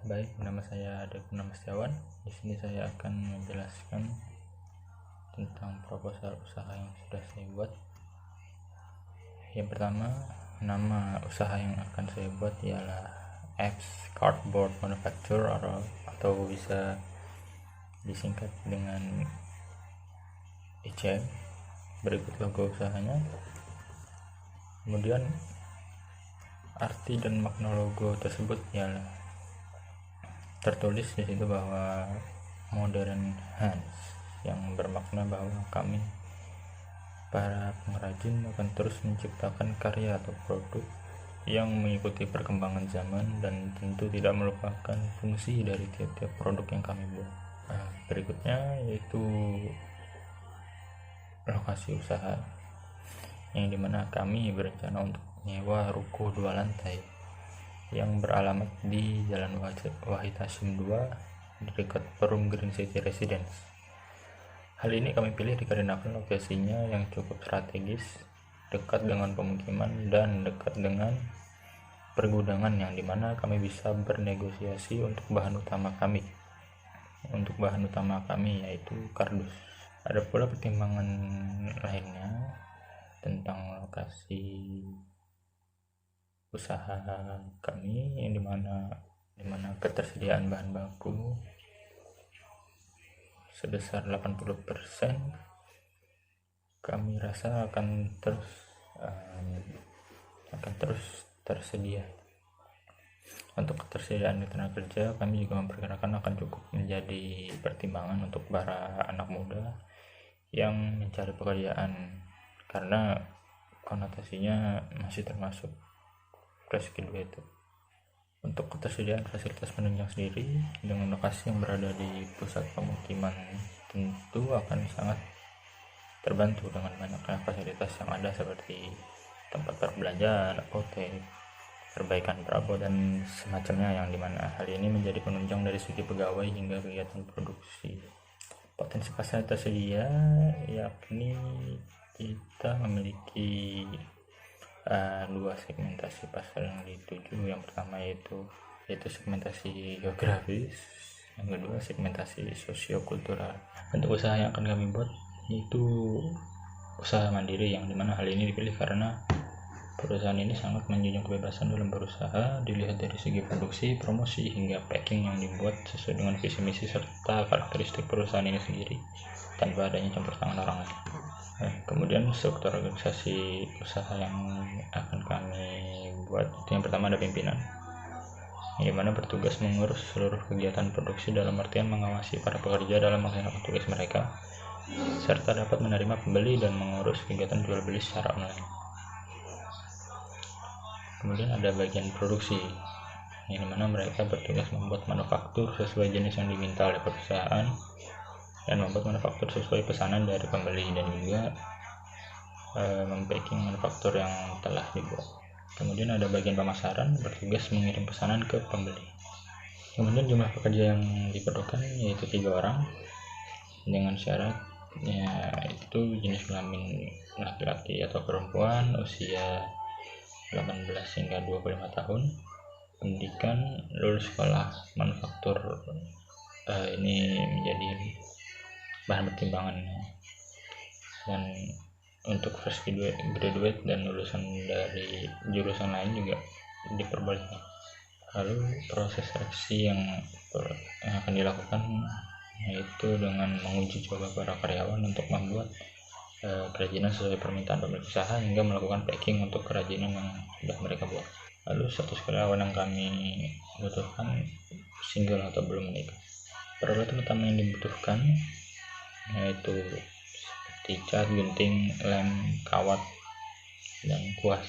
Baik, nama saya Ade Purnama Setiawan. Di sini saya akan menjelaskan tentang proposal usaha yang sudah saya buat. Yang pertama, nama usaha yang akan saya buat ialah Apps Cardboard Manufacture atau bisa disingkat dengan ICM. Berikut logo usahanya. Kemudian arti dan makna logo tersebut ialah tertulis di situ bahwa Modern Hands, yang bermakna bahwa kami para pengrajin akan terus menciptakan karya atau produk yang mengikuti perkembangan zaman dan tentu tidak melupakan fungsi dari tiap-tiap produk yang kami buat. Berikutnya yaitu lokasi usaha, yang dimana kami berencana untuk menyewa ruko 2 lantai yang beralamat di Jalan Wahid Hasyim 2 di dekat Perum Green City Residence. Hal ini kami pilih dikarenakan lokasinya yang cukup strategis, dekat dengan pemukiman dan dekat dengan pergudangan, yang dimana kami bisa bernegosiasi untuk bahan utama kami. Untuk bahan utama kami yaitu kardus. Ada pula pertimbangan lainnya tentang lokasi usaha kami, yang dimana ketersediaan bahan baku sebesar 80% kami rasa akan terus tersedia. Untuk ketersediaan tenaga kerja, kami juga memperkirakan akan cukup menjadi pertimbangan untuk para anak muda yang mencari pekerjaan, karena konotasinya masih termasuk fresh graduate. Untuk ketersediaan fasilitas penunjang sendiri, dengan lokasi yang berada di pusat pemukiman, tentu akan sangat terbantu dengan banyaknya fasilitas yang ada seperti tempat berbelanja, apotek, perbaikan perabot dan semacamnya, yang dimana hal ini menjadi penunjang dari segi pegawai hingga kegiatan produksi. Potensi pasar tersedia yakni kita memiliki dua segmentasi pasar yang dituju. Yang pertama yaitu segmentasi geografis, yang kedua segmentasi sosiokultural. Untuk usaha yang akan kami buat yaitu usaha mandiri, yang dimana hal ini dipilih karena perusahaan ini sangat menjunjung kebebasan dalam berusaha, dilihat dari segi produksi, promosi, hingga packing yang dibuat sesuai dengan visi misi serta karakteristik perusahaan ini sendiri, tanpa adanya campur tangan orang lain. Kemudian struktur organisasi usaha yang akan kami buat itu, yang pertama ada pimpinan, yang dimana bertugas mengurus seluruh kegiatan produksi dalam artian mengawasi para pekerja dalam melaksanakan tugas mereka, serta dapat menerima pembeli dan mengurus kegiatan jual beli secara online. Kemudian ada bagian produksi, yang dimana mereka bertugas membuat manufaktur sesuai jenis yang diminta oleh perusahaan dan membuat manufaktur sesuai pesanan dari pembeli, dan juga mempacking manufaktur yang telah dibuat. Kemudian ada bagian pemasaran, bertugas mengirim pesanan ke pembeli. Kemudian jumlah pekerja yang diperlukan yaitu 3 orang, dengan syaratnya itu jenis kelamin laki-laki atau perempuan, usia 18 hingga 25 tahun, pendidikan lulus sekolah manufaktur. Ini menjadi bahan pertimbangan. Dan untuk fresh graduate dan lulusan dari jurusan lain juga diperbolehkan. Lalu proses seleksi yang akan dilakukan yaitu dengan menguji coba para karyawan untuk membuat kerajinan sesuai permintaan pemilik usaha, hingga melakukan packing untuk kerajinan yang sudah mereka buat. Lalu status karyawan yang kami butuhkan single atau belum menikah. Peralatan utama yang dibutuhkan yaitu seperti cat, gunting, lem, kawat, dan kuas.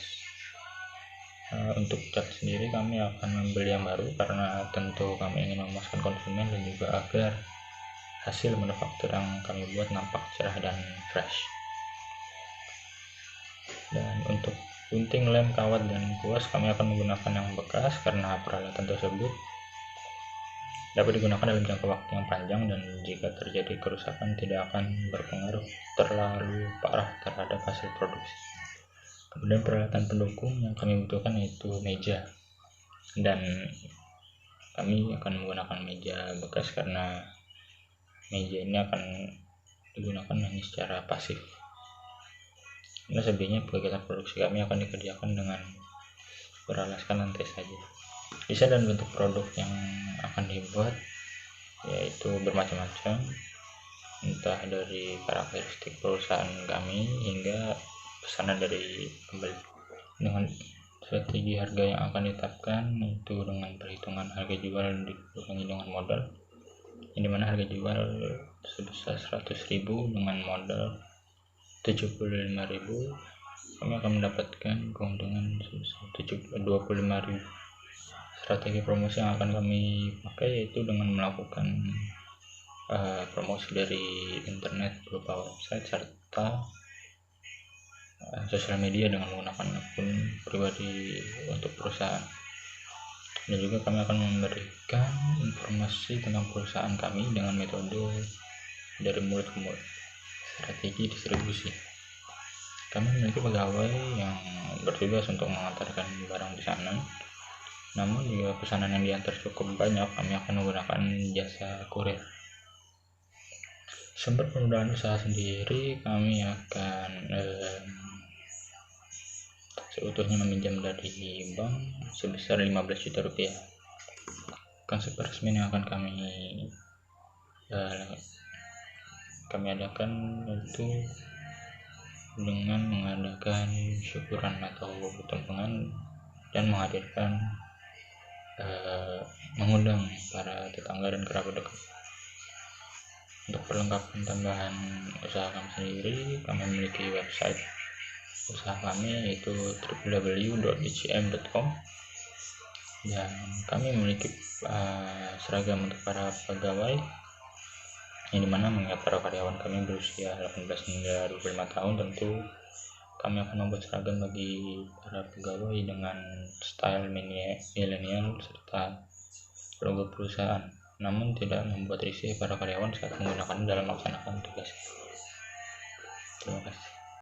Untuk cat sendiri kami akan membeli yang baru karena tentu kami ingin memuaskan konsumen dan juga agar hasil manufaktur yang kami buat nampak cerah dan fresh. Dan untuk gunting, lem, kawat, dan kuas kami akan menggunakan yang bekas karena peralatan tersebut dapat digunakan dalam jangka waktu yang panjang, dan jika terjadi kerusakan tidak akan berpengaruh terlalu parah terhadap hasil produksi. Kemudian peralatan pendukung yang kami butuhkan yaitu meja dan kami akan menggunakan meja bekas karena meja ini akan digunakan hanya secara pasif. Karena sebenarnya kegiatan produksi kami akan dikerjakan dengan beralaskan lantai saja. Desain dan bentuk produk yang akan dibuat yaitu bermacam-macam, entah dari karakteristik perusahaan kami hingga pesanan dari pembeli. Dengan strategi harga yang akan ditetapkan itu dengan perhitungan harga jual dikurangi dengan modal, yang dimana harga jual sebesar 100.000 dengan modal 75.000, kami akan mendapatkan keuntungan sebesar 25.000. Strategi promosi yang akan kami pakai yaitu dengan melakukan promosi dari internet berupa website serta sosial media dengan menggunakan akun pribadi untuk perusahaan. Dan juga kami akan memberikan informasi tentang perusahaan kami dengan metode dari mulut ke mulut. Strategi distribusi, kami memiliki pegawai yang bertugas untuk mengantarkan barang di sana. Namun jika pesanan yang diantar cukup banyak, kami akan menggunakan jasa kurir. Sumber pendanaan usaha sendiri kami akan seutuhnya meminjam dari bank sebesar 15 juta rupiah. Konsep peresmian yang akan kami adakan itu dengan mengadakan syukuran atau pertemuan dan menghadirkan mengundang para tetangga dan kerabat dekat. Untuk perlengkapan tambahan usaha kami sendiri, kami memiliki website usaha kami yaitu www.dcm.com, dan kami memiliki seragam untuk para pegawai, yang dimana mengingat para karyawan kami berusia 18 hingga 25 tahun, tentu kami akan membuat seragam bagi para pegawai dengan style milenial serta logo perusahaan, namun tidak membuat risih para karyawan saat menggunakan dalam melaksanakan tugas. Terima kasih.